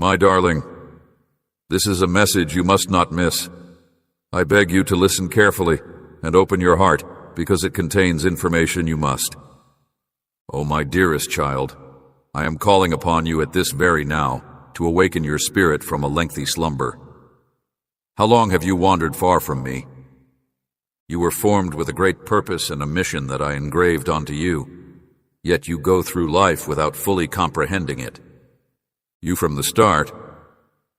My darling, this is a message you must not miss. I beg you to listen carefully and open your heart, because it contains information you must. Oh, my dearest child, I am calling upon you at this very now to awaken your spirit from a lengthy slumber. How long have you wandered far from me? You were formed with a great purpose and a mission that I engraved onto you, yet you go through life without fully comprehending it. You from the start,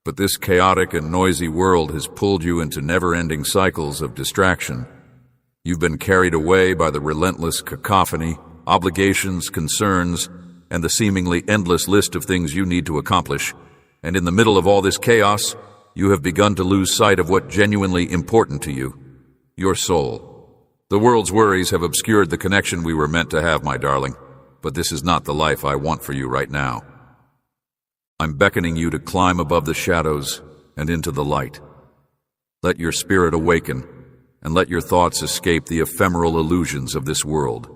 but this chaotic and noisy world has pulled you into never-ending cycles of distraction. You've been carried away by the relentless cacophony, obligations, concerns, and the seemingly endless list of things you need to accomplish. And in the middle of all this chaos, you have begun to lose sight of what genuinely important to you, your soul. The world's worries have obscured the connection we were meant to have, my darling, but this is not the life I want for you right now. I'm beckoning you to climb above the shadows and into the light. Let your spirit awaken, and let your thoughts escape the ephemeral illusions of this world.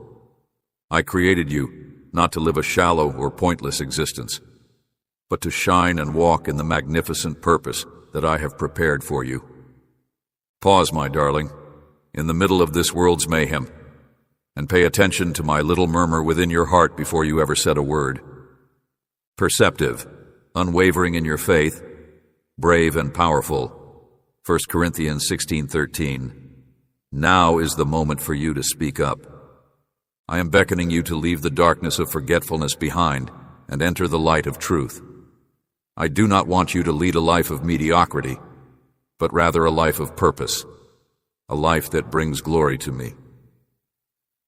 I created you not to live a shallow or pointless existence, but to shine and walk in the magnificent purpose that I have prepared for you. Pause, my darling, in the middle of this world's mayhem, and pay attention to my little murmur within your heart before you ever said a word. Perceptive, unwavering in your faith, brave and powerful. 1 Corinthians 16:13. Now is the moment for you to speak up. I am beckoning you to leave the darkness of forgetfulness behind and enter the light of truth. I do not want you to lead a life of mediocrity, but rather a life of purpose, a life that brings glory to me.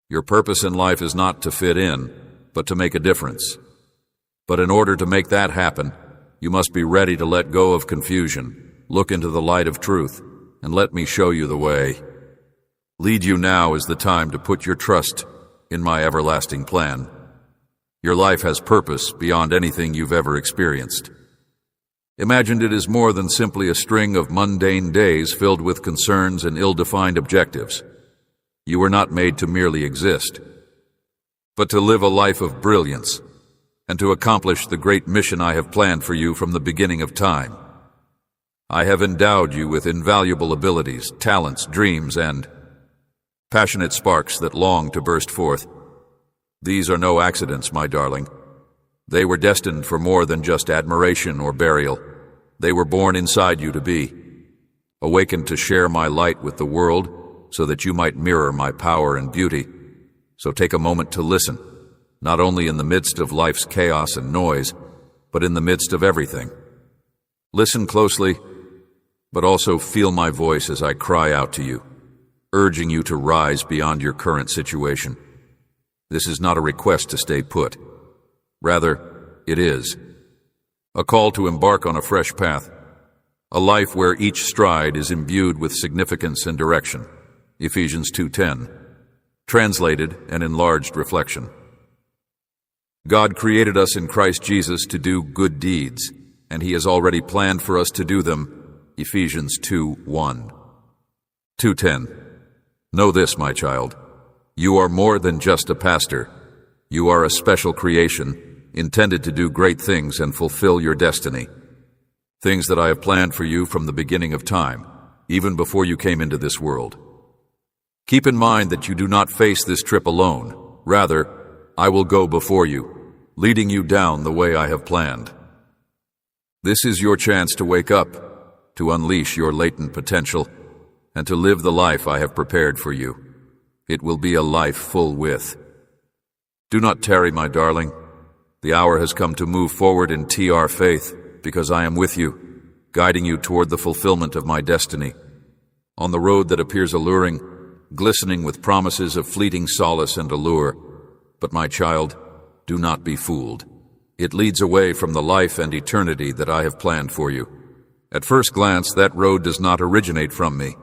Your purpose in life is not to fit in, but to make a difference. But in order to make that happen, you must be ready to let go of confusion, look into the light of truth, and let me show you the way. Lead you now is the time to put your trust in my everlasting plan. Your life has purpose beyond anything you've ever experienced. Imagine it is more than simply a string of mundane days filled with concerns and ill-defined objectives. You were not made to merely exist, but to live a life of brilliance, and to accomplish the great mission I have planned for you from the beginning of time. I have endowed you with invaluable abilities, talents, dreams, and passionate sparks that long to burst forth. These are no accidents, my darling. They were destined for more than just admiration or burial. They were born inside you to be, awakened to share my light with the world so that you might mirror my power and beauty. So take a moment to listen, not only in the midst of life's chaos and noise, but in the midst of everything. Listen closely, but also feel my voice as I cry out to you, urging you to rise beyond your current situation. This is not a request to stay put. Rather, it is a call to embark on a fresh path, a life where each stride is imbued with significance and direction. Ephesians 2:10, translated and enlarged reflection. God created us in Christ Jesus to do good deeds, and He has already planned for us to do them. Ephesians 2:1. 2:10. Know this, my child. You are more than just a pastor. You are a special creation, intended to do great things and fulfill your destiny. Things that I have planned for you from the beginning of time, even before you came into this world. Keep in mind that you do not face this trip alone. Rather, I will go before you, leading you down the way I have planned. This is your chance to wake up, to unleash your latent potential, and to live the life I have prepared for you. It will be a life full with. Do not tarry, my darling. The hour has come to move forward in TR faith, because I am with you, guiding you toward the fulfillment of my destiny. On the road that appears alluring, glistening with promises of fleeting solace and allure. But my child, do not be fooled. It leads away from the life and eternity that I have planned for you. At first glance, that road does not originate from me.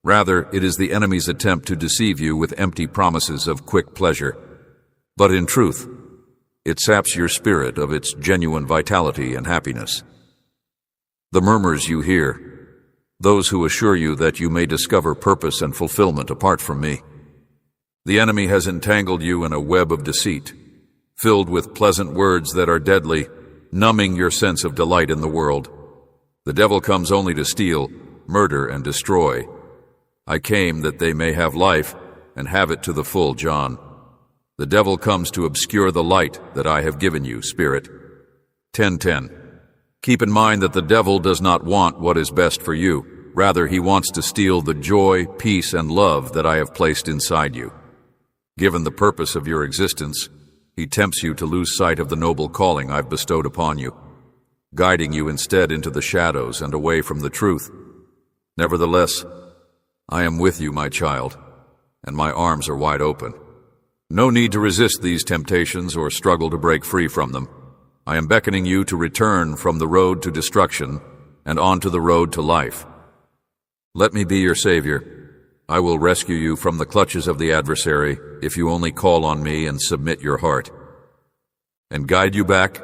Rather, it is the enemy's attempt to deceive you with empty promises of quick pleasure. But in truth, it saps your spirit of its genuine vitality and happiness. The murmurs you hear, those who assure you that you may discover purpose and fulfillment apart from me. The enemy has entangled you in a web of deceit, filled with pleasant words that are deadly numbing your sense of delight in the world. The devil comes only to steal, murder, and destroy. I came that they may have life and have it to the full, John. The devil comes to obscure the light that I have given you, Spirit. 10:10. Keep in mind that the devil does not want what is best for you. Rather, he wants to steal the joy, peace, and love that I have placed inside you. Given the purpose of your existence, he tempts you to lose sight of the noble calling I've bestowed upon you, guiding you instead into the shadows and away from the truth. Nevertheless, I am with you, my child, and my arms are wide open. No need to resist these temptations or struggle to break free from them. I am beckoning you to return from the road to destruction and onto the road to life. Let me be your Savior. I will rescue you from the clutches of the adversary if you only call on me and submit your heart, and guide you back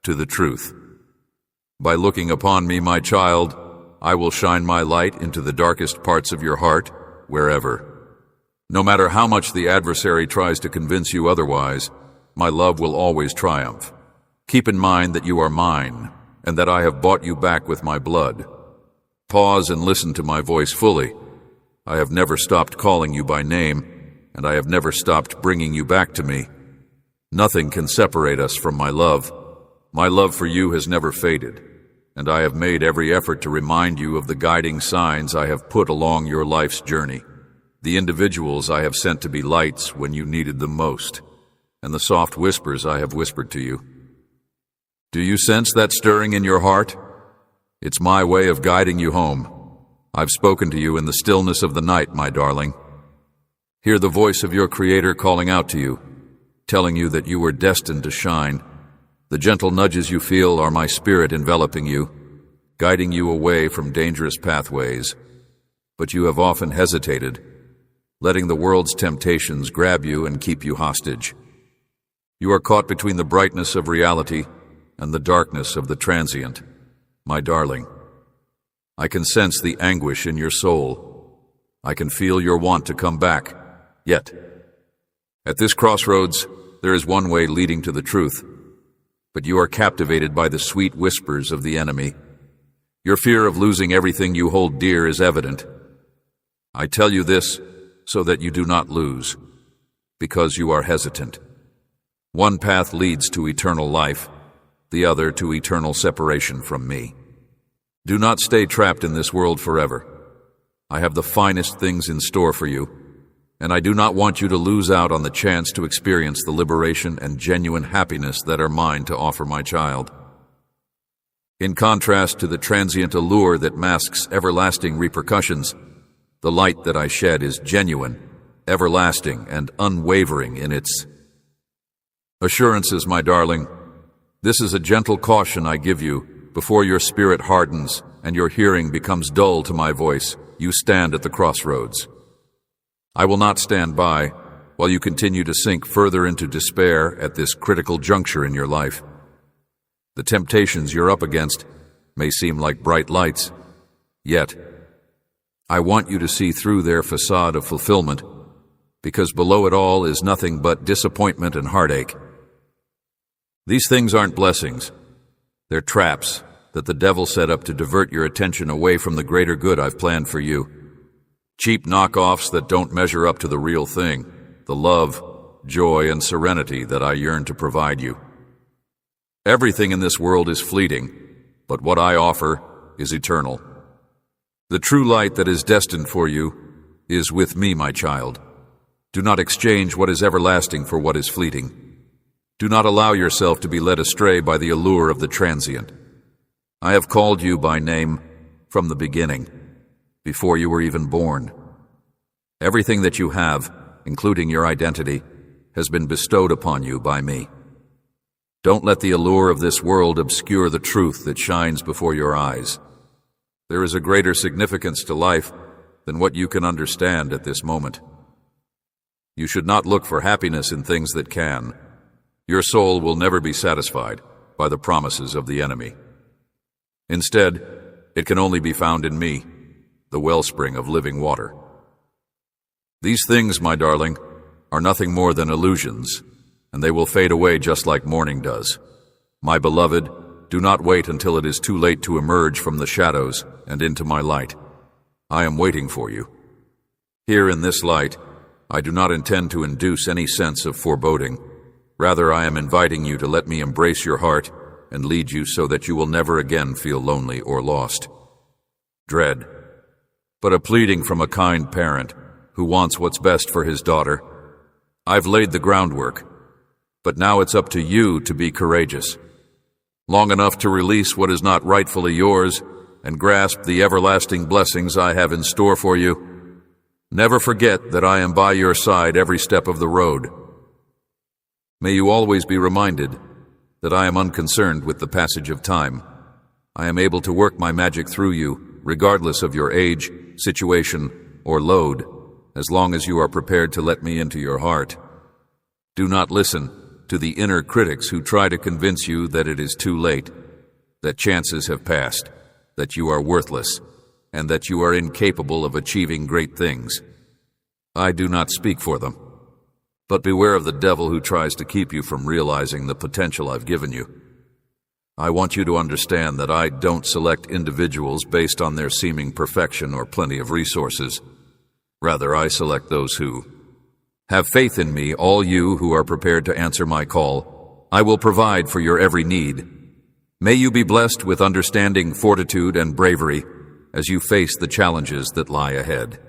to the truth. By looking upon me, my child, I will shine my light into the darkest parts of your heart, wherever. No matter how much the adversary tries to convince you otherwise, my love will always triumph. Keep in mind that you are mine, and that I have bought you back with my blood. Pause and listen to my voice fully. I have never stopped calling you by name, and I have never stopped bringing you back to me. Nothing can separate us from my love. My love for you has never faded, and I have made every effort to remind you of the guiding signs I have put along your life's journey, the individuals I have sent to be lights when you needed them most, and the soft whispers I have whispered to you. Do you sense that stirring in your heart? It's my way of guiding you home. I've spoken to you in the stillness of the night, my darling. Hear the voice of your Creator calling out to you, telling you that you were destined to shine. The gentle nudges you feel are my spirit enveloping you, guiding you away from dangerous pathways. But you have often hesitated, letting the world's temptations grab you and keep you hostage. You are caught between the brightness of reality and the darkness of the transient, my darling. I can sense the anguish in your soul. I can feel your want to come back. Yet, at this crossroads, there is one way leading to the truth, but you are captivated by the sweet whispers of the enemy. Your fear of losing everything you hold dear is evident. I tell you this so that you do not lose, because you are hesitant. One path leads to eternal life, the other to eternal separation from me. Do not stay trapped in this world forever. I have the finest things in store for you, and I do not want you to lose out on the chance to experience the liberation and genuine happiness that are mine to offer, my child. In contrast to the transient allure that masks everlasting repercussions, the light that I shed is genuine, everlasting, and unwavering in its assurances, my darling. This is a gentle caution I give you before your spirit hardens and your hearing becomes dull to my voice. You stand at the crossroads. I will not stand by while you continue to sink further into despair at this critical juncture in your life. The temptations you're up against may seem like bright lights, yet I want you to see through their facade of fulfillment, because below it all is nothing but disappointment and heartache. These things aren't blessings. They're traps that the devil set up to divert your attention away from the greater good I've planned for you. Cheap knockoffs that don't measure up to the real thing, the love, joy, and serenity that I yearn to provide you. Everything in this world is fleeting, but what I offer is eternal. The true light that is destined for you is with me, my child. Do not exchange what is everlasting for what is fleeting. Do not allow yourself to be led astray by the allure of the transient. I have called you by name from the beginning, before you were even born. Everything that you have, including your identity, has been bestowed upon you by me. Don't let the allure of this world obscure the truth that shines before your eyes. There is a greater significance to life than what you can understand at this moment. You should not look for happiness in things that can. Your soul will never be satisfied by the promises of the enemy. Instead, it can only be found in me, the wellspring of living water. These things, my darling, are nothing more than illusions, and they will fade away just like morning does. My beloved, do not wait until it is too late to emerge from the shadows and into my light. I am waiting for you. Here in this light, I do not intend to induce any sense of foreboding. Rather, I am inviting you to let me embrace your heart and lead you so that you will never again feel lonely or lost. Dread, but a pleading from a kind parent who wants what's best for his daughter. I've laid the groundwork, but now it's up to you to be courageous. Long enough to release what is not rightfully yours and grasp the everlasting blessings I have in store for you. Never forget that I am by your side every step of the road. May you always be reminded that I am unconcerned with the passage of time. I am able to work my magic through you, regardless of your age, situation, or load, as long as you are prepared to let me into your heart. Do not listen to the inner critics who try to convince you that it is too late, that chances have passed, that you are worthless, and that you are incapable of achieving great things. I do not speak for them. But beware of the devil who tries to keep you from realizing the potential I've given you. I want you to understand that I don't select individuals based on their seeming perfection or plenty of resources. Rather, I select those who have faith in me. All you who are prepared to answer my call, I will provide for your every need. May you be blessed with understanding, fortitude, and bravery as you face the challenges that lie ahead.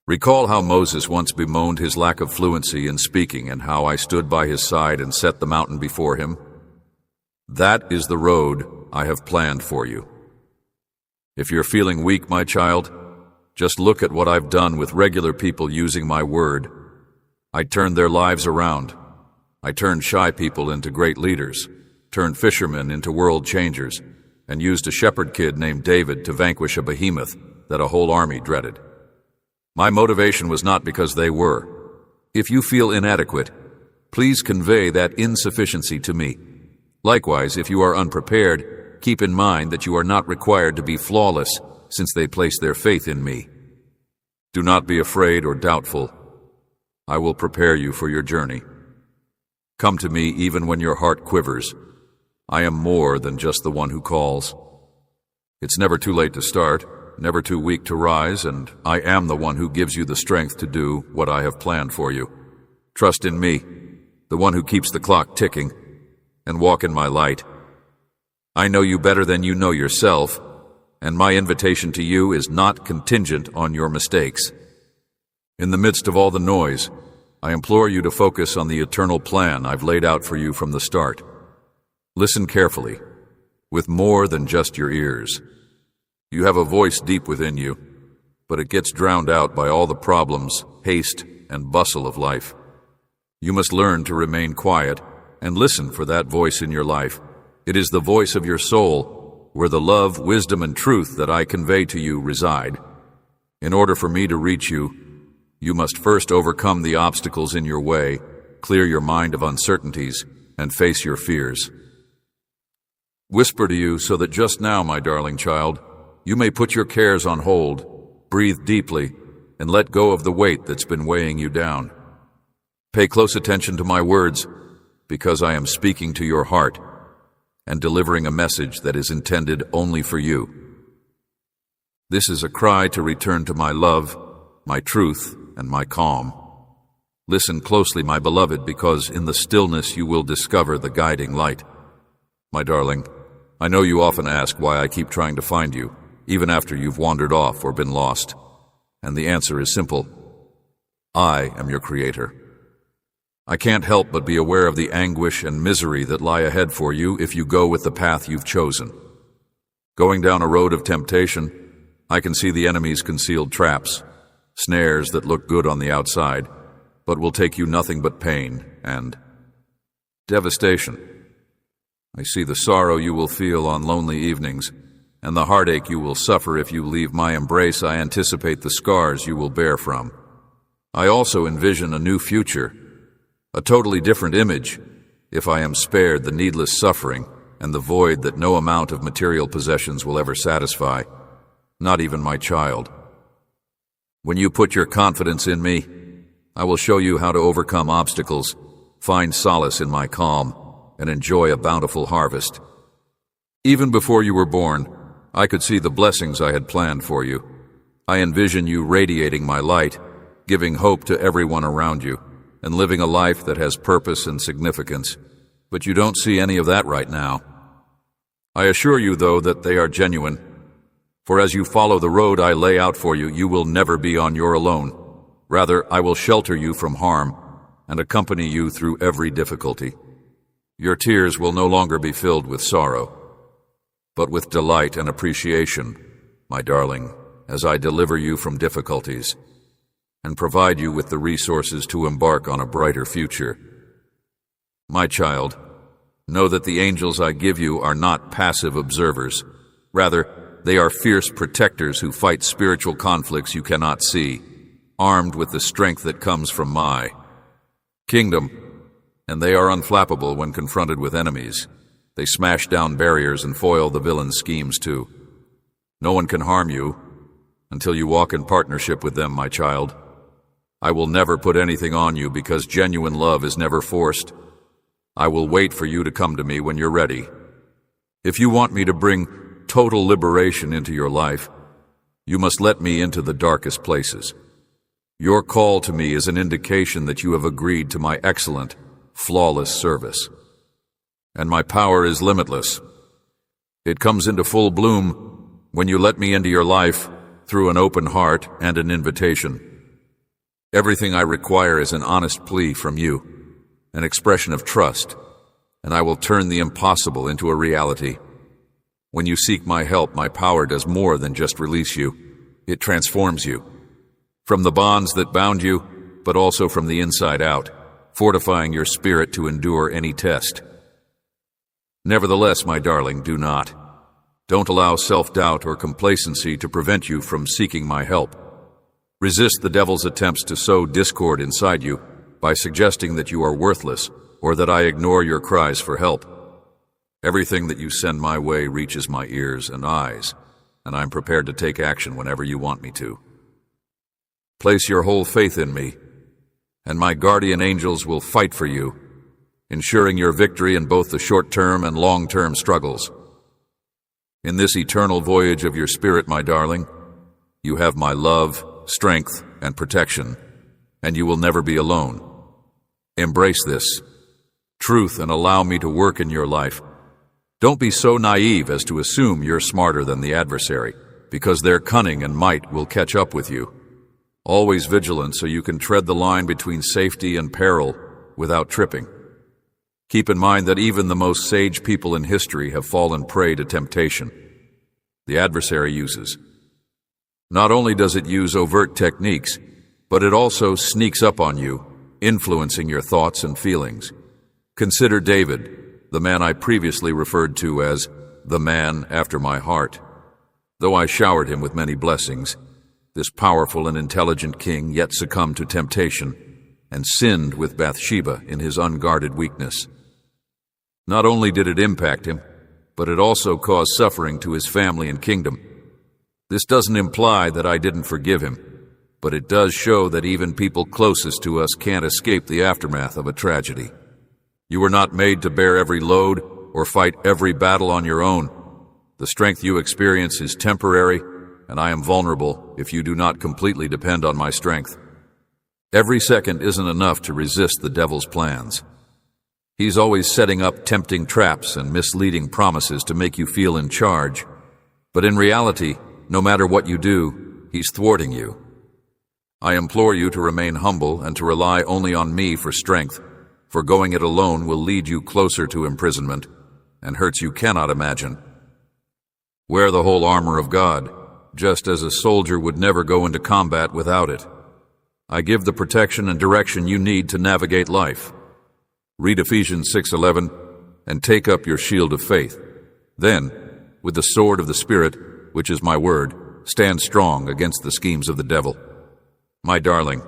Recall how Moses once bemoaned his lack of fluency in speaking and how I stood by his side and set the mountain before him. That is the road I have planned for you. If you're feeling weak, my child, just look at what I've done with regular people using my word. I turned their lives around. I turned shy people into great leaders, turned fishermen into world changers, and used a shepherd kid named David to vanquish a behemoth that a whole army dreaded. My motivation was not because they were. If you feel inadequate, please convey that insufficiency to me. Likewise, if you are unprepared, keep in mind that you are not required to be flawless, since they place their faith in me. Do not be afraid or doubtful. I will prepare you for your journey. Come to me even when your heart quivers. I am more than just the one who calls. It's never too late to start, never too weak to rise, and I am the one who gives you the strength to do what I have planned for you. Trust in me, the one who keeps the clock ticking, and walk in my light. I know you better than you know yourself, and my invitation to you is not contingent on your mistakes. In the midst of all the noise, I implore you to focus on the eternal plan I've laid out for you from the start. Listen carefully, with more than just your ears. You have a voice deep within you, but it gets drowned out by all the problems, haste, and bustle of life. You must learn to remain quiet and listen for that voice in your life. It is the voice of your soul, where the love, wisdom, and truth that I convey to you reside. In order for me to reach you, you must first overcome the obstacles in your way, clear your mind of uncertainties, and face your fears. Whisper to you so that just now, my darling child, you may put your cares on hold, breathe deeply, and let go of the weight that's been weighing you down. Pay close attention to my words, because I am speaking to your heart and delivering a message that is intended only for you. This is a cry to return to my love, my truth, and my calm. Listen closely, my beloved, because in the stillness you will discover the guiding light. My darling, I know you often ask why I keep trying to find you, even after you've wandered off or been lost. And the answer is simple. I am your creator. I can't help but be aware of the anguish and misery that lie ahead for you if you go with the path you've chosen. Going down a road of temptation, I can see the enemy's concealed traps, snares that look good on the outside, but will take you nothing but pain and devastation. I see the sorrow you will feel on lonely evenings, and the heartache you will suffer if you leave my embrace. I anticipate the scars you will bear from. I also envision a new future, a totally different image, if I am spared the needless suffering and the void that no amount of material possessions will ever satisfy, not even my child. When you put your confidence in me, I will show you how to overcome obstacles, find solace in my calm, and enjoy a bountiful harvest. Even before you were born, I could see the blessings I had planned for you. I envision you radiating my light, giving hope to everyone around you, and living a life that has purpose and significance. But you don't see any of that right now. I assure you, though, that they are genuine. For as you follow the road I lay out for you, you will never be on your own. Rather, I will shelter you from harm and accompany you through every difficulty. Your tears will no longer be filled with sorrow, but with delight and appreciation, my darling, as I deliver you from difficulties and provide you with the resources to embark on a brighter future. My child, know that the angels I give you are not passive observers. Rather, they are fierce protectors who fight spiritual conflicts you cannot see, armed with the strength that comes from my kingdom, and they are unflappable when confronted with enemies. They smash down barriers and foil the villain's schemes too. No one can harm you until you walk in partnership with them, my child. I will never put anything on you because genuine love is never forced. I will wait for you to come to me when you're ready. If you want me to bring total liberation into your life, you must let me into the darkest places. Your call to me is an indication that you have agreed to my excellent, flawless service. And my power is limitless. It comes into full bloom when you let me into your life through an open heart and an invitation. Everything I require is an honest plea from you, an expression of trust, and I will turn the impossible into a reality. When you seek my help, my power does more than just release you. It transforms you. From the bonds that bound you, but also from the inside out, fortifying your spirit to endure any test. Nevertheless, my darling, do not. Don't allow self-doubt or complacency to prevent you from seeking my help. Resist the devil's attempts to sow discord inside you by suggesting that you are worthless or that I ignore your cries for help. Everything that you send my way reaches my ears and eyes, and I'm prepared to take action whenever you want me to. Place your whole faith in me, and my guardian angels will fight for you, ensuring your victory in both the short-term and long-term struggles. In this eternal voyage of your spirit, my darling, you have my love, strength, and protection, and you will never be alone. Embrace this truth and allow me to work in your life. Don't be so naive as to assume you're smarter than the adversary, because their cunning and might will catch up with you. Always vigilant so you can tread the line between safety and peril without tripping. Keep in mind that even the most sage people in history have fallen prey to temptation the adversary uses. Not only does it use overt techniques, but it also sneaks up on you, influencing your thoughts and feelings. Consider David, the man I previously referred to as the man after my heart. Though I showered him with many blessings, this powerful and intelligent king yet succumbed to temptation and sinned with Bathsheba in his unguarded weakness. Not only did it impact him, but it also caused suffering to his family and kingdom. This doesn't imply that I didn't forgive him, but it does show that even people closest to us can't escape the aftermath of a tragedy. You were not made to bear every load or fight every battle on your own. The strength you experience is temporary, and I am vulnerable if you do not completely depend on my strength. Every second isn't enough to resist the devil's plans. He's always setting up tempting traps and misleading promises to make you feel in charge. But in reality, no matter what you do, he's thwarting you. I implore you to remain humble and to rely only on me for strength, for going it alone will lead you closer to imprisonment and hurts you cannot imagine. Wear the whole armor of God, just as a soldier would never go into combat without it. I give the protection and direction you need to navigate life. Read Ephesians 6:11 and take up your shield of faith. Then, with the sword of the Spirit, which is my word, stand strong against the schemes of the devil. My darling,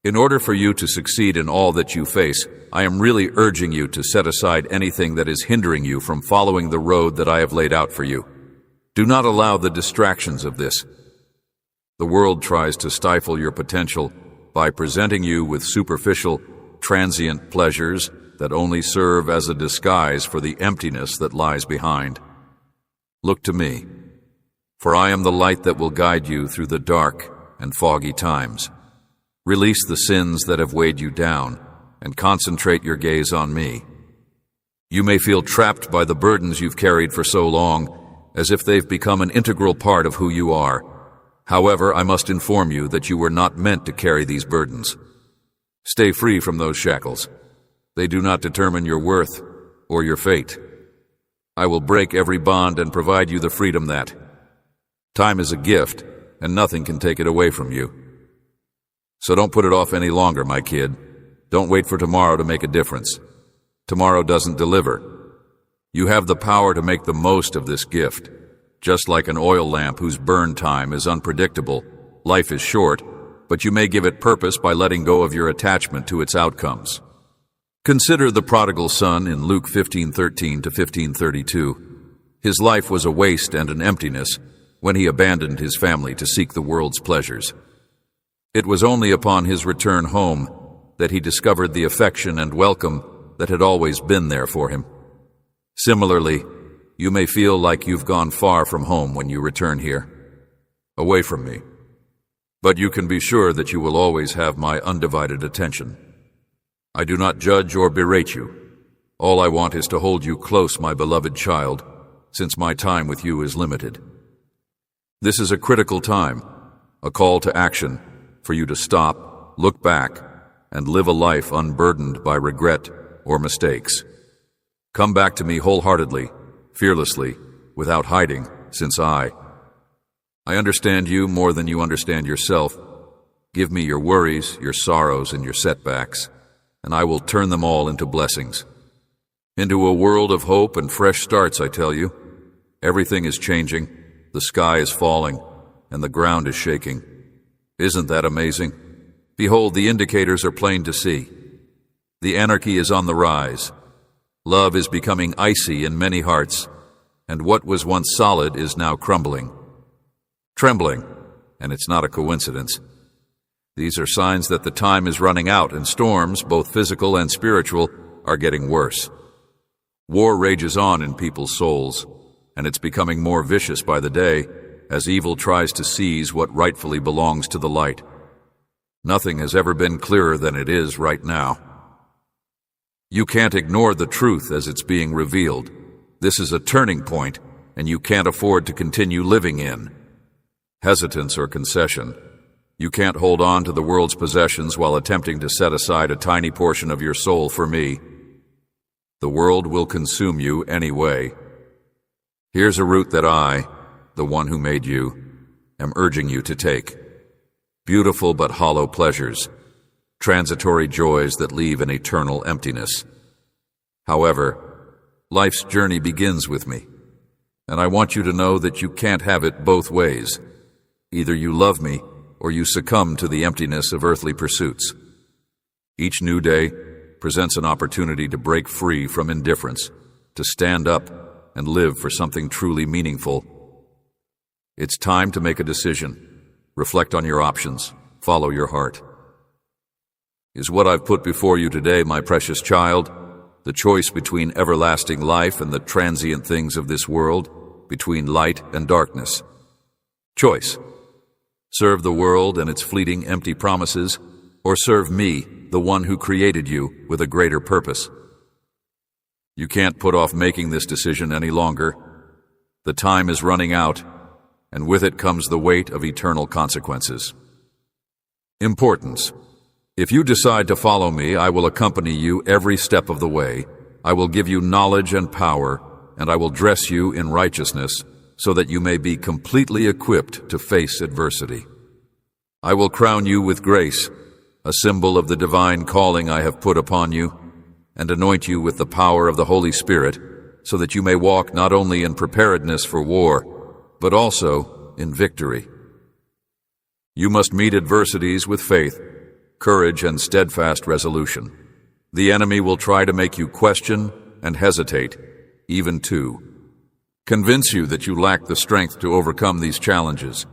in order for you to succeed in all that you face, I am really urging you to set aside anything that is hindering you from following the road that I have laid out for you. Do not allow the distractions of this. The world tries to stifle your potential by presenting you with superficial, transient pleasures that only serve as a disguise for the emptiness that lies behind. Look to me, for I am the light that will guide you through the dark and foggy times. Release the sins that have weighed you down and concentrate your gaze on me. You may feel trapped by the burdens you've carried for so long, as if they've become an integral part of who you are. However, I must inform you that you were not meant to carry these burdens. Stay free from those shackles. They do not determine your worth or your fate. I will break every bond and provide you the freedom that. Time is a gift, and nothing can take it away from you. So don't put it off any longer, my kid. Don't wait for tomorrow to make a difference. Tomorrow doesn't deliver. You have the power to make the most of this gift. Just like an oil lamp whose burn time is unpredictable, life is short, but you may give it purpose by letting go of your attachment to its outcomes. Consider the prodigal son in Luke 15:13 to 15:32. His life was a waste and an emptiness when he abandoned his family to seek the world's pleasures. It was only upon his return home that he discovered the affection and welcome that had always been there for him. Similarly, you may feel like you've gone far from home when you return here, away from me. But you can be sure that you will always have my undivided attention. I do not judge or berate you. All I want is to hold you close, my beloved child, since my time with you is limited. This is a critical time, a call to action for you to stop, look back, and live a life unburdened by regret or mistakes. Come back to me wholeheartedly, fearlessly, without hiding, since I understand you more than you understand yourself. Give me your worries, your sorrows, and your setbacks, and I will turn them all into blessings. Into a world of hope and fresh starts, I tell you. Everything is changing, the sky is falling, and the ground is shaking. Isn't that amazing? Behold, the indicators are plain to see. The anarchy is on the rise. Love is becoming icy in many hearts, and what was once solid is now crumbling. Trembling, and it's not a coincidence. These are signs that the time is running out, and storms, both physical and spiritual, are getting worse. War rages on in people's souls, and it's becoming more vicious by the day as evil tries to seize what rightfully belongs to the light. Nothing has ever been clearer than it is right now. You can't ignore the truth as it's being revealed. This is a turning point, and you can't afford to continue living in hesitance or concession. You can't hold on to the world's possessions while attempting to set aside a tiny portion of your soul for me. The world will consume you anyway. Here's a route that I, the one who made you, am urging you to take. Beautiful but hollow pleasures, transitory joys that leave an eternal emptiness. However, life's journey begins with me, and I want you to know that you can't have it both ways. Either you love me, or you succumb to the emptiness of earthly pursuits. Each new day presents an opportunity to break free from indifference, to stand up and live for something truly meaningful. It's time to make a decision. Reflect on your options. Follow your heart. Is what I've put before you today, my precious child, the choice between everlasting life and the transient things of this world, between light and darkness? Choice. Serve the world and its fleeting empty promises, or serve me, the one who created you, with a greater purpose. You can't put off making this decision any longer. The time is running out, and with it comes the weight of eternal consequences. Importance. If you decide to follow me, I will accompany you every step of the way. I will give you knowledge and power, and I will dress you in righteousness, so that you may be completely equipped to face adversity. I will crown you with grace, a symbol of the divine calling I have put upon you, and anoint you with the power of the Holy Spirit, so that you may walk not only in preparedness for war, but also in victory. You must meet adversities with faith, courage, and steadfast resolution. The enemy will try to make you question and hesitate, even to convince you that you lack the strength to overcome these challenges.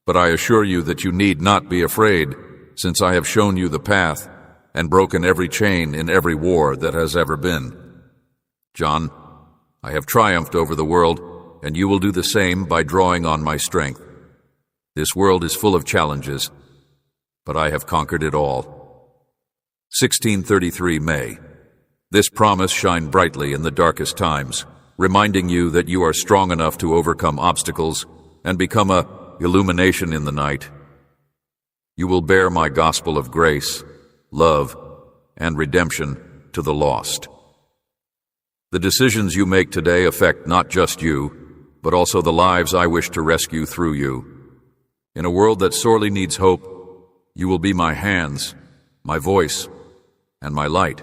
But I assure you that you need not be afraid, since I have shown you the path, and broken every chain in every war that has ever been. John, I have triumphed over the world, and you will do the same by drawing on my strength. This world is full of challenges, but I have conquered it all. 1633 May. This promise shined brightly in the darkest times, reminding you that you are strong enough to overcome obstacles and become a illumination in the night. You will bear my gospel of grace, love, and redemption to the lost. The decisions you make today affect not just you, but also the lives I wish to rescue through you. In a world that sorely needs hope, you will be my hands, my voice, and my light.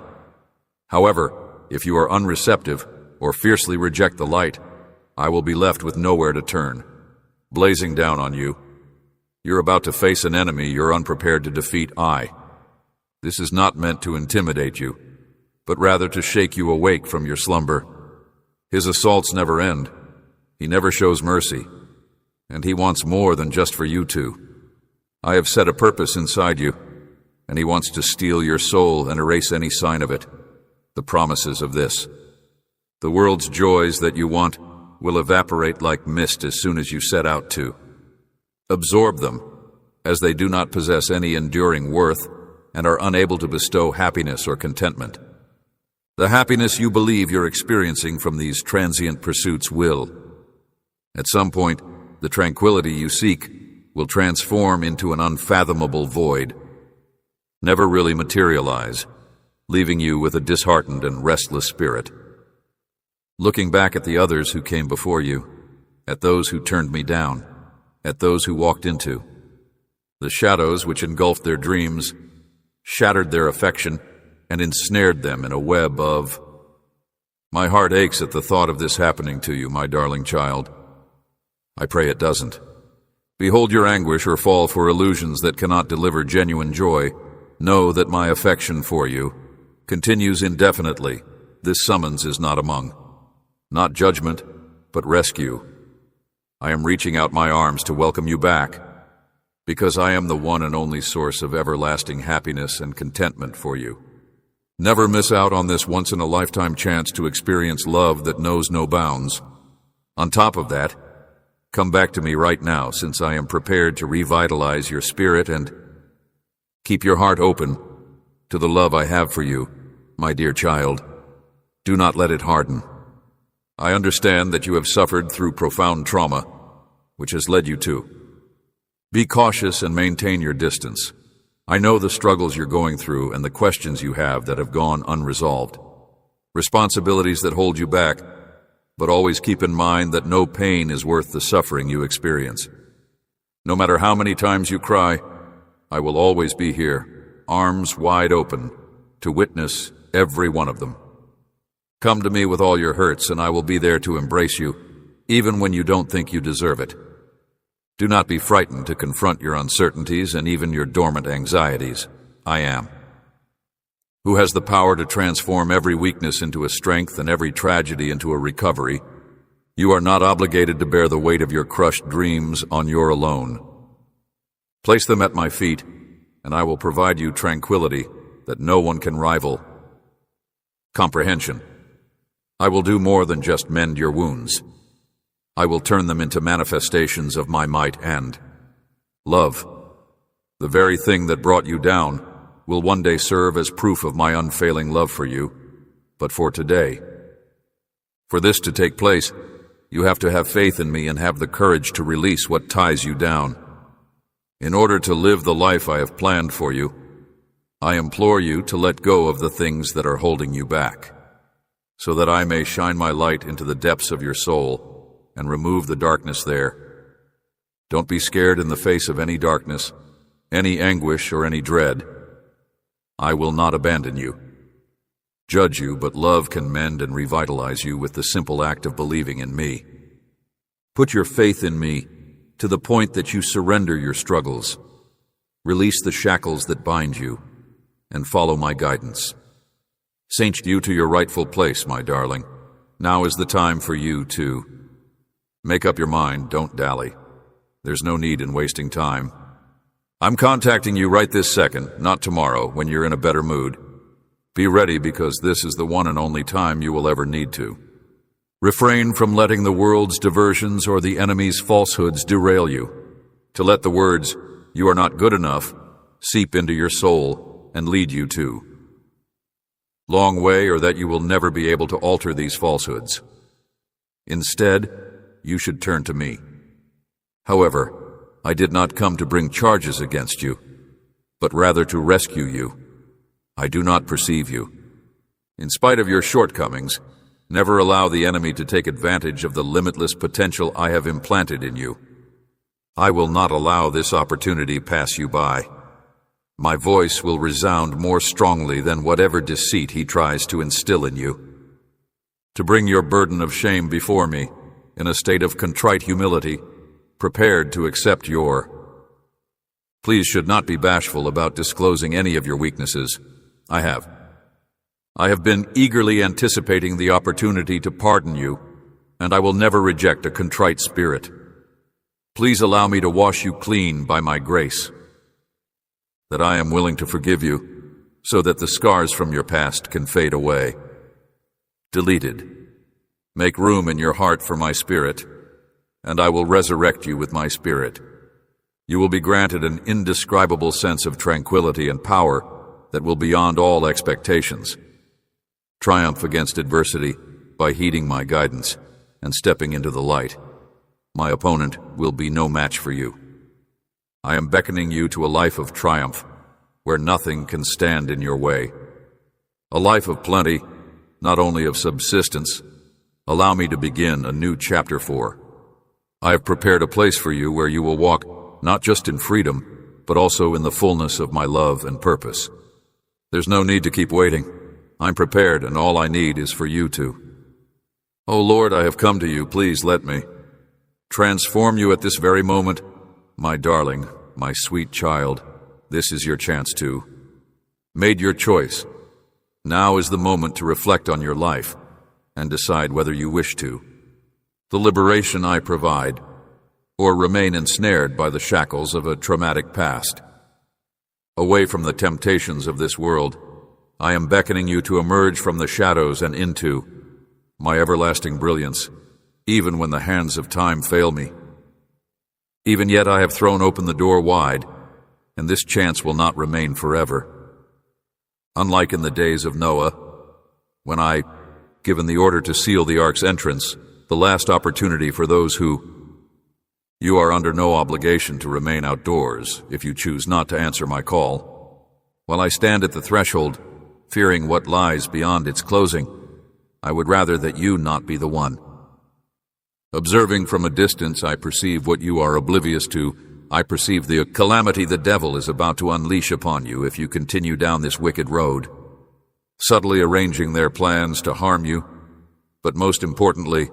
However, if you are unreceptive or fiercely reject the light, I will be left with nowhere to turn, blazing down on you. You're about to face an enemy you're unprepared to defeat. This is not meant to intimidate you, but rather to shake you awake from your slumber. His assaults never end. He never shows mercy, and he wants more than just for you two. I have set a purpose inside you, and he wants to steal your soul and erase any sign of it. The promises of this. The world's joys that you want will evaporate like mist as soon as you set out to. Absorb them, as they do not possess any enduring worth and are unable to bestow happiness or contentment. The happiness you believe you're experiencing from these transient pursuits will. At some point, the tranquility you seek will transform into an unfathomable void, never really materialize, leaving you with a disheartened and restless spirit. Looking back at the others who came before you, at those who turned me down, at those who walked into, the shadows which engulfed their dreams, shattered their affection, and ensnared them in a web of... My heart aches at the thought of this happening to you, my darling child. I pray it doesn't. Behold your anguish or fall for illusions that cannot deliver genuine joy. Know that my affection for you continues indefinitely. This summons is not among. Not judgment, but rescue. I am reaching out my arms to welcome you back, because I am the one and only source of everlasting happiness and contentment for you. Never miss out on this once-in-a-lifetime chance to experience love that knows no bounds. On top of that, come back to me right now, since I am prepared to revitalize your spirit and keep your heart open to the love I have for you, my dear child. Do not let it harden. I understand that you have suffered through profound trauma, which has led you to. Be cautious and maintain your distance. I know the struggles you're going through and the questions you have that have gone unresolved. Responsibilities that hold you back, but always keep in mind that no pain is worth the suffering you experience. No matter how many times you cry, I will always be here, arms wide open, to witness every one of them. Come to me with all your hurts, and I will be there to embrace you, even when you don't think you deserve it. Do not be frightened to confront your uncertainties and even your dormant anxieties. I am. Who has the power to transform every weakness into a strength and every tragedy into a recovery. You are not obligated to bear the weight of your crushed dreams on your alone. Place them at my feet, and I will provide you tranquility that no one can rival. Comprehension. I will do more than just mend your wounds. I will turn them into manifestations of my might and love. The very thing that brought you down will one day serve as proof of my unfailing love for you, but for today. For this to take place, you have to have faith in me and have the courage to release what ties you down. In order to live the life I have planned for you, I implore you to let go of the things that are holding you back, so that I may shine my light into the depths of your soul and remove the darkness there. Don't be scared in the face of any darkness, any anguish, or any dread. I will not abandon you. Judge you, but love can mend and revitalize you with the simple act of believing in me. Put your faith in me to the point that you surrender your struggles, release the shackles that bind you, and follow my guidance. Cinch you to your rightful place, my darling. Now is the time for you to make up your mind. Don't dally. There's no need in wasting time. I'm contacting you right this second, not tomorrow, when you're in a better mood. Be ready, because this is the one and only time you will ever need to. Refrain from letting the world's diversions or the enemy's falsehoods derail you. To let the words, "You are not good enough," seep into your soul and lead you to long way, or that you will never be able to alter these falsehoods. Instead, you should turn to me. However, I did not come to bring charges against you, but rather to rescue you. I do not perceive you. In spite of your shortcomings, never allow the enemy to take advantage of the limitless potential I have implanted in you. I will not allow this opportunity pass you by. My voice will resound more strongly than whatever deceit he tries to instill in you. To bring your burden of shame before me, in a state of contrite humility, prepared to accept your. Please should not be bashful about disclosing any of your weaknesses. I have been eagerly anticipating the opportunity to pardon you, and I will never reject a contrite spirit. Please allow me to wash you clean by my grace. That I am willing to forgive you, so that the scars from your past can fade away. Deleted. Make room in your heart for my spirit, and I will resurrect you with my spirit. You will be granted an indescribable sense of tranquility and power that will beyond all expectations. Triumph against adversity by heeding my guidance and stepping into the light. My opponent will be no match for you. I am beckoning you to a life of triumph, where nothing can stand in your way. A life of plenty, not only of subsistence. Allow me to begin a new chapter for. I have prepared a place for you where you will walk not just in freedom, but also in the fullness of my love and purpose. There's no need to keep waiting. I'm prepared, and all I need is for you to. Oh Lord, I have come to you. Please let me transform you at this very moment. My darling, my sweet child, this is your chance to. Made your choice. Now is the moment to reflect on your life and decide whether you wish to. The liberation I provide, or remain ensnared by the shackles of a traumatic past. Away from the temptations of this world, I am beckoning you to emerge from the shadows and into my everlasting brilliance, even when the hands of time fail me. Even yet I have thrown open the door wide, and this chance will not remain forever. Unlike in the days of Noah, when I given the order to seal the ark's entrance, the last opportunity for those who. You are under no obligation to remain outdoors if you choose not to answer my call. While I stand at the threshold, fearing what lies beyond its closing, I would rather that you not be the one. Observing from a distance, I perceive what you are oblivious to. I perceive the calamity the devil is about to unleash upon you if you continue down this wicked road, subtly arranging their plans to harm you. But most importantly,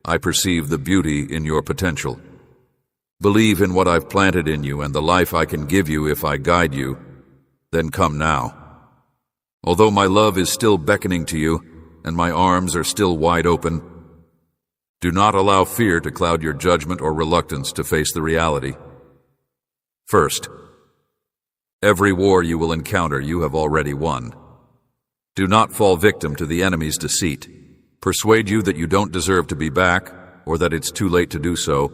I perceive the beauty in your potential. Believe in what I've planted in you and the life I can give you if I guide you. Then come now. Although my love is still beckoning to you and my arms are still wide open, do not allow fear to cloud your judgment or reluctance to face the reality. First, every war you will encounter you have already won. Do not fall victim to the enemy's deceit. Persuade you that you don't deserve to be back or that it's too late to do so.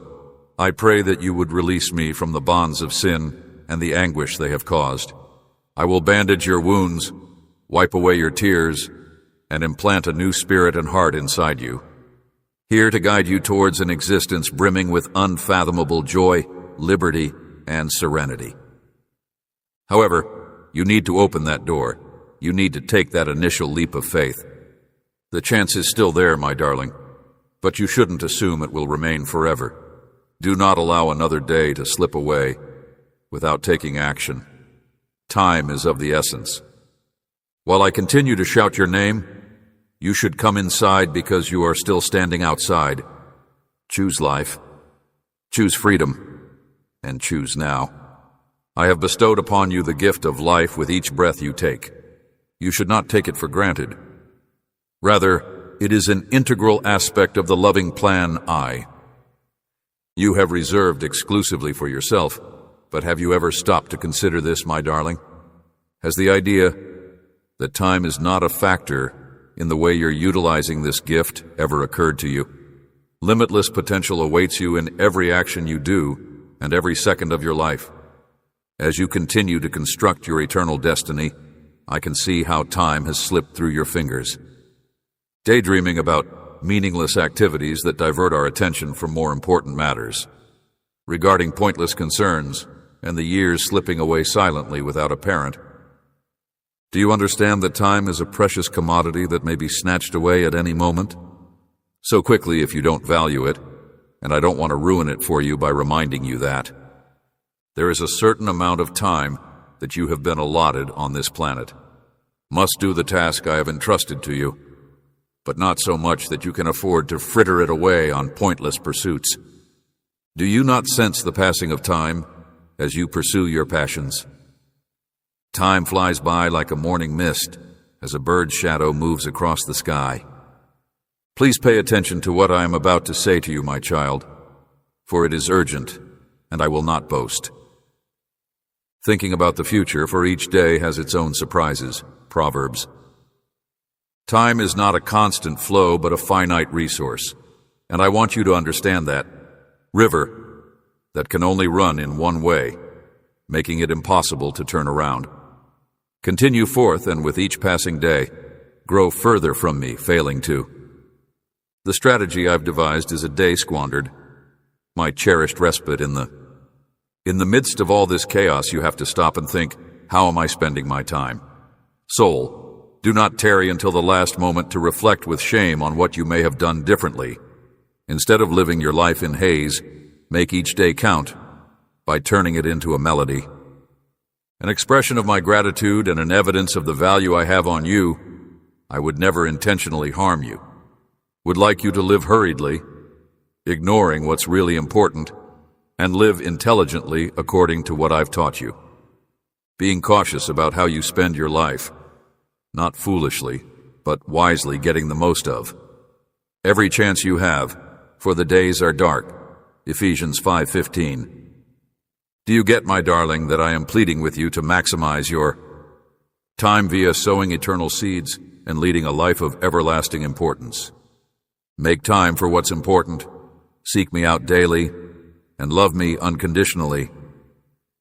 I pray that you would release me from the bonds of sin and the anguish they have caused. I will bandage your wounds, wipe away your tears, and implant a new spirit and heart inside you. Here to guide you towards an existence brimming with unfathomable joy, liberty, and serenity. However, you need to open that door. You need to take that initial leap of faith. The chance is still there, my darling, but you shouldn't assume it will remain forever. Do not allow another day to slip away without taking action. Time is of the essence. While I continue to shout your name, you should come inside because you are still standing outside. Choose life, choose freedom, and choose now. I have bestowed upon you the gift of life with each breath you take. You should not take it for granted. Rather, it is an integral aspect of the loving plan you have reserved exclusively for yourself, But have you ever stopped to consider this, my darling? Has the idea that time is not a factor in the way you're utilizing this gift ever occurred to you? Limitless potential awaits you in every action you do and every second of your life. As you continue to construct your eternal destiny, I can see how time has slipped through your fingers. Daydreaming about meaningless activities that divert our attention from more important matters. Regarding pointless concerns and the years slipping away silently without a parent. Do you understand that time is a precious commodity that may be snatched away at any moment? So quickly if you don't value it, and I don't want to ruin it for you by reminding you that. There is a certain amount of time that you have been allotted on this planet. Must do the task I have entrusted to you, but not so much that you can afford to fritter it away on pointless pursuits. Do you not sense the passing of time as you pursue your passions? Time flies by like a morning mist as a bird's shadow moves across the sky. Please pay attention to what I am about to say to you, my child, for it is urgent, and I will not boast. Thinking about the future, for each day has its own surprises. Proverbs. Time is not a constant flow, but a finite resource, and I want you to understand that. River that can only run in one way, making it impossible to turn around. Continue forth, and with each passing day, grow further from me, failing to. The strategy I've devised is a day squandered, my cherished respite in the midst of all this chaos. You have to stop and think, how am I spending my time? Soul, do not tarry until the last moment to reflect with shame on what you may have done differently. Instead of living your life in haze, make each day count by turning it into a melody. An expression of my gratitude and an evidence of the value I have on you, I would never intentionally harm you. Would like you to live hurriedly, ignoring what's really important, and live intelligently according to what I've taught you. Being cautious about how you spend your life, not foolishly, but wisely getting the most of every chance you have, for the days are dark. Ephesians 5:15. Do you get, my darling, that I am pleading with you to maximize your time via sowing eternal seeds and leading a life of everlasting importance? Make time for what's important, seek me out daily, and love me unconditionally.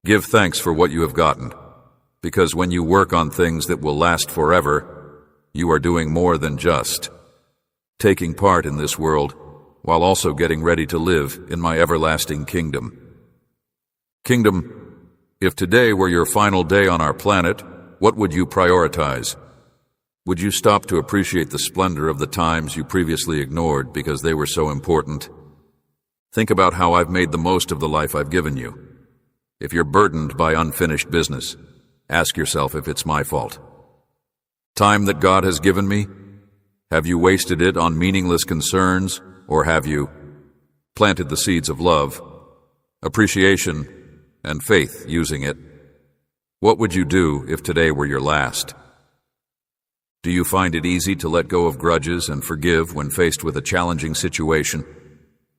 Give thanks for what you have gotten, because when you work on things that will last forever, you are doing more than just taking part in this world, while also getting ready to live in my everlasting kingdom. Kingdom, if today were your final day on our planet, what would you prioritize? Would you stop to appreciate the splendor of the times you previously ignored because they were so important? Think about how I've made the most of the life I've given you. If you're burdened by unfinished business, ask yourself if it's my fault. Time that God has given me, have you wasted it on meaningless concerns, or have you planted the seeds of love, appreciation, and faith using it? What would you do if today were your last? Do you find it easy to let go of grudges and forgive when faced with a challenging situation?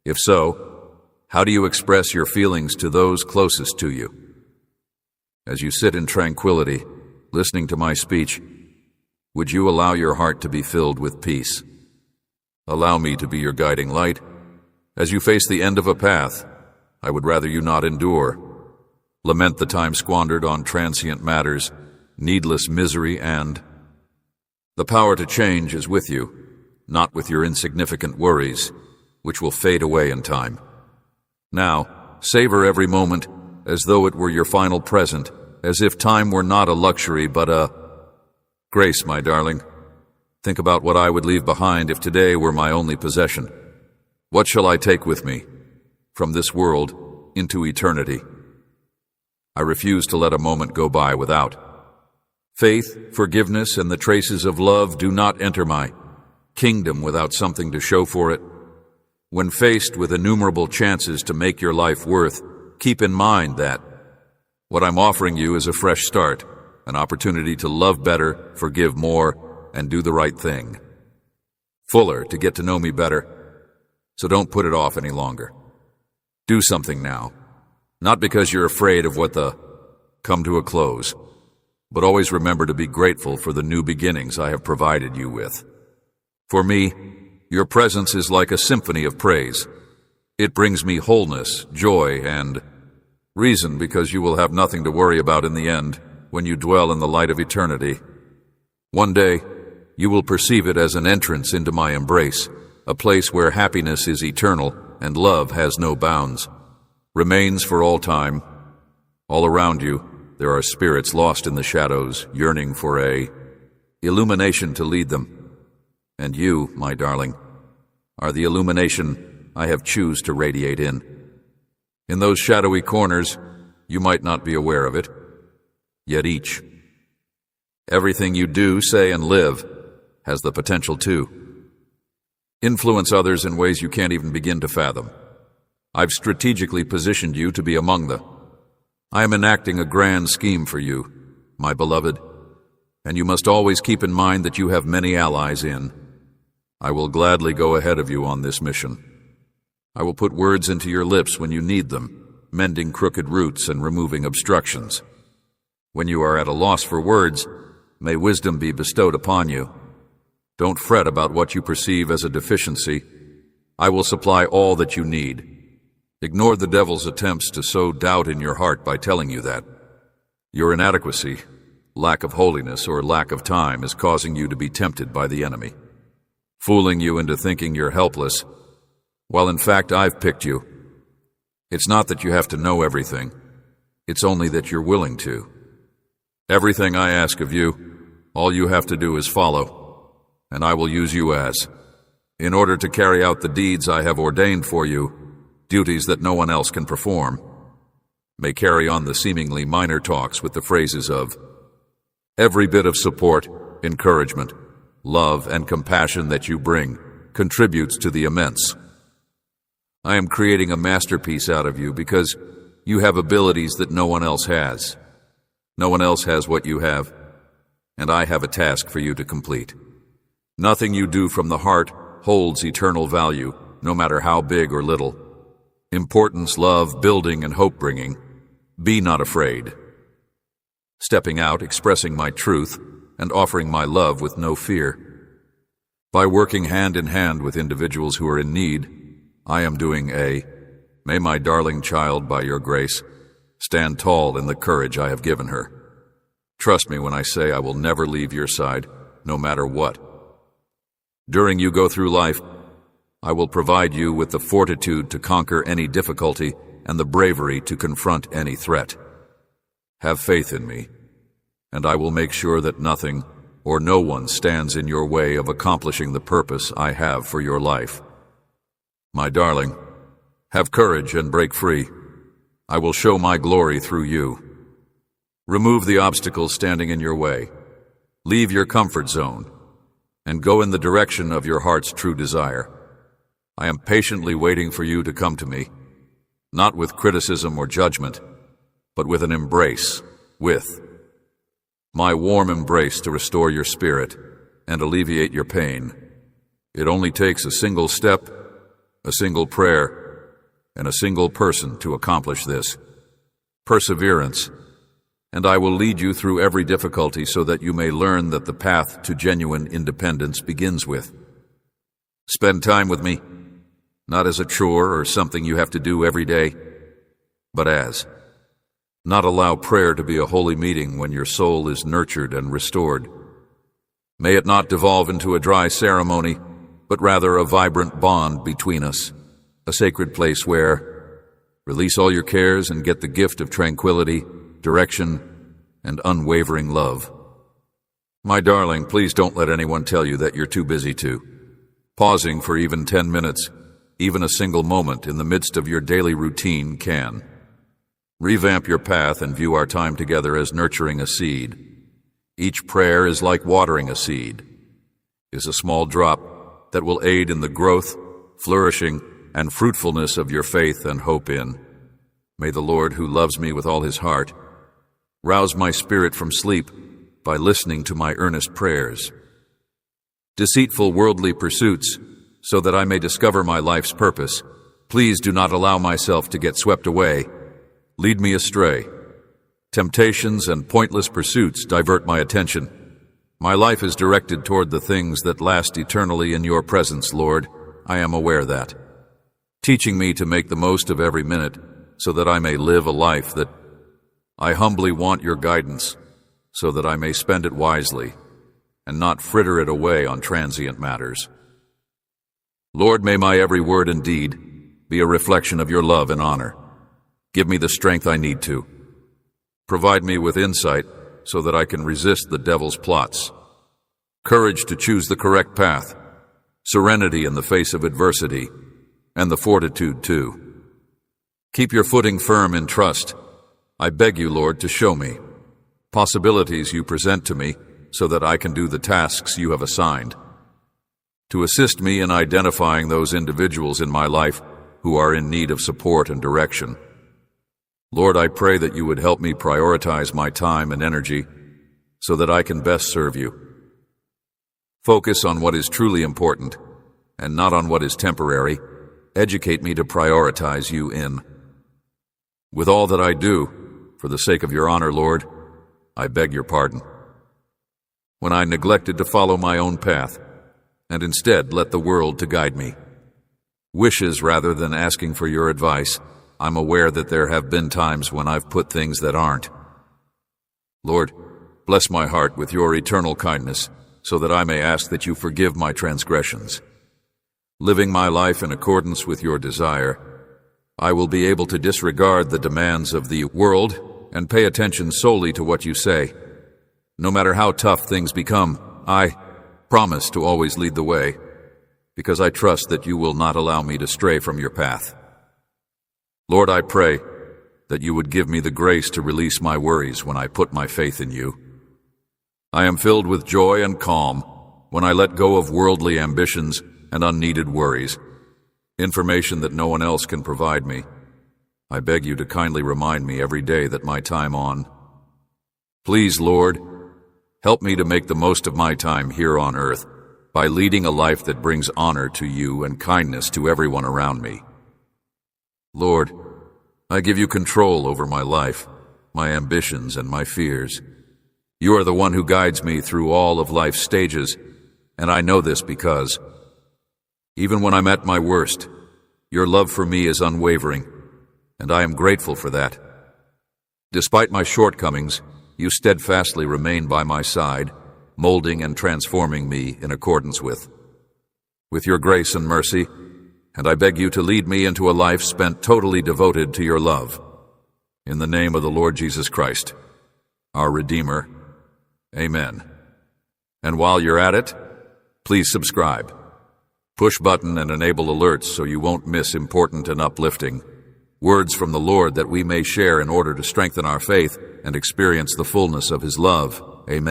If so, how do you express your feelings to those closest to you? As you sit in tranquility, listening to my speech, would you allow your heart to be filled with peace? Allow me to be your guiding light. As you face the end of a path, I would rather you not endure. Lament the time squandered on transient matters, needless misery, and the power to change is with you, not with your insignificant worries, which will fade away in time. Now, savor every moment as though it were your final present, as if time were not a luxury but a grace, my darling. Think about what I would leave behind if today were my only possession. What shall I take with me from this world into eternity? I refuse to let a moment go by without. Faith, forgiveness, and the traces of love do not enter my kingdom without something to show for it. When faced with innumerable chances to make your life worth, keep in mind that what I'm offering you is a fresh start, an opportunity to love better, forgive more, and do the right thing. Fuller to get to know me better, so don't put it off any longer. Do something now. Not because you're afraid of what the come to a close, but always remember to be grateful for the new beginnings I have provided you with. For me, your presence is like a symphony of praise. It brings me wholeness, joy, and reason, because you will have nothing to worry about in the end when you dwell in the light of eternity. One day, you will perceive it as an entrance into my embrace, a place where happiness is eternal and love has no bounds, remains for all time. All around you, there are spirits lost in the shadows, yearning for a illumination to lead them. And you, my darling, are the illumination I have choose to radiate in. In those shadowy corners, you might not be aware of it, yet everything you do, say, and live has the potential to influence others in ways you can't even begin to fathom. I've strategically positioned you to be among them. I am enacting a grand scheme for you, my beloved, and you must always keep in mind that you have many allies in. I will gladly go ahead of you on this mission. I will put words into your lips when you need them, mending crooked roots and removing obstructions. When you are at a loss for words, may wisdom be bestowed upon you. Don't fret about what you perceive as a deficiency. I will supply all that you need. Ignore the devil's attempts to sow doubt in your heart by telling you that. Your inadequacy, lack of holiness, or lack of time is causing you to be tempted by the enemy, fooling you into thinking you're helpless, while in fact I've picked you. It's not that you have to know everything. It's only that you're willing to. Everything I ask of you, all you have to do is follow, and I will use you in order to carry out the deeds I have ordained for you, duties that no one else can perform. May carry on the seemingly minor talks with the phrases of every bit of support, encouragement, love, and compassion that you bring contributes to the immense. I am creating a masterpiece out of you because you have abilities that no one else has. No one else has what you have, and I have a task for you to complete. Nothing you do from the heart holds eternal value, no matter how big or little. Importance, love, building, and hope-bringing. Be not afraid. Stepping out, expressing my truth, and offering my love with no fear. By working hand in hand with individuals who are in need, I am doing may my darling child, by your grace, stand tall in the courage I have given her. Trust me when I say I will never leave your side, no matter what. During you go through life, I will provide you with the fortitude to conquer any difficulty and the bravery to confront any threat. Have faith in me, and I will make sure that nothing or no one stands in your way of accomplishing the purpose I have for your life. My darling, have courage and break free. I will show my glory through you. Remove the obstacles standing in your way. Leave your comfort zone and go in the direction of your heart's true desire. I am patiently waiting for you to come to me, not with criticism or judgment, but with an embrace, with my warm embrace to restore your spirit and alleviate your pain. It only takes a single step, a single prayer, and a single person to accomplish this. Perseverance, and I will lead you through every difficulty so that you may learn that the path to genuine independence begins with. Spend time with me, not as a chore or something you have to do every day, but as. Not allow prayer to be a holy meeting when your soul is nurtured and restored. May it not devolve into a dry ceremony, but rather a vibrant bond between us, a sacred place where release all your cares and get the gift of tranquility, direction, and unwavering love. My darling, please don't let anyone tell you that you're too busy to. Pausing for even 10 minutes, even a single moment in the midst of your daily routine can revamp your path and view our time together as nurturing a seed. Each prayer is like watering a seed, is a small drop that will aid in the growth, flourishing, and fruitfulness of your faith and hope in. May the Lord, who loves me with all his heart, rouse my spirit from sleep by listening to my earnest prayers. Deceitful worldly pursuits, so that I may discover my life's purpose. Please do not allow myself to get swept away. lead me astray. Temptations and pointless pursuits divert my attention. My life is directed toward the things that last eternally in your presence, Lord. I am aware that. Teaching me to make the most of every minute so that I may live a life that I humbly want your guidance so that I may spend it wisely and not fritter it away on transient matters. Lord, may my every word and deed be a reflection of your love and honor. Give me the strength I need to. Provide me with insight so that I can resist the devil's plots, courage to choose the correct path, serenity in the face of adversity, and the fortitude too. Keep your footing firm in trust. I beg you, Lord, to show me possibilities you present to me so that I can do the tasks you have assigned, to assist me in identifying those individuals in my life who are in need of support and direction. Lord, I pray that you would help me prioritize my time and energy so that I can best serve you. Focus on what is truly important and not on what is temporary. Educate me to prioritize you in. With all that I do, for the sake of your honor, Lord, I beg your pardon. When I neglected to follow my own path and instead let the world to guide me, wishes rather than asking for your advice, I'm aware that there have been times when I've put things that aren't. Lord, bless my heart with your eternal kindness so that I may ask that you forgive my transgressions. Living my life in accordance with your desire, I will be able to disregard the demands of the world and pay attention solely to what you say. No matter how tough things become, I promise to always lead the way, because I trust that you will not allow me to stray from your path. Lord, I pray that you would give me the grace to release my worries when I put my faith in you. I am filled with joy and calm when I let go of worldly ambitions and unneeded worries, information that no one else can provide me. I beg you to kindly remind me every day that my time on. Please, Lord, help me to make the most of my time here on earth by leading a life that brings honor to you and kindness to everyone around me. Lord, I give you control over my life, my ambitions, and my fears. You are the one who guides me through all of life's stages, and I know this because, even when I'm at my worst, your love for me is unwavering, and I am grateful for that. Despite my shortcomings, you steadfastly remain by my side, molding and transforming me in accordance with your grace and mercy, and I beg you to lead me into a life spent totally devoted to your love. In the name of the Lord Jesus Christ, our Redeemer, amen. And while you're at it, please subscribe. Push button and enable alerts so you won't miss important and uplifting words from the Lord that we may share in order to strengthen our faith and experience the fullness of His love. Amen.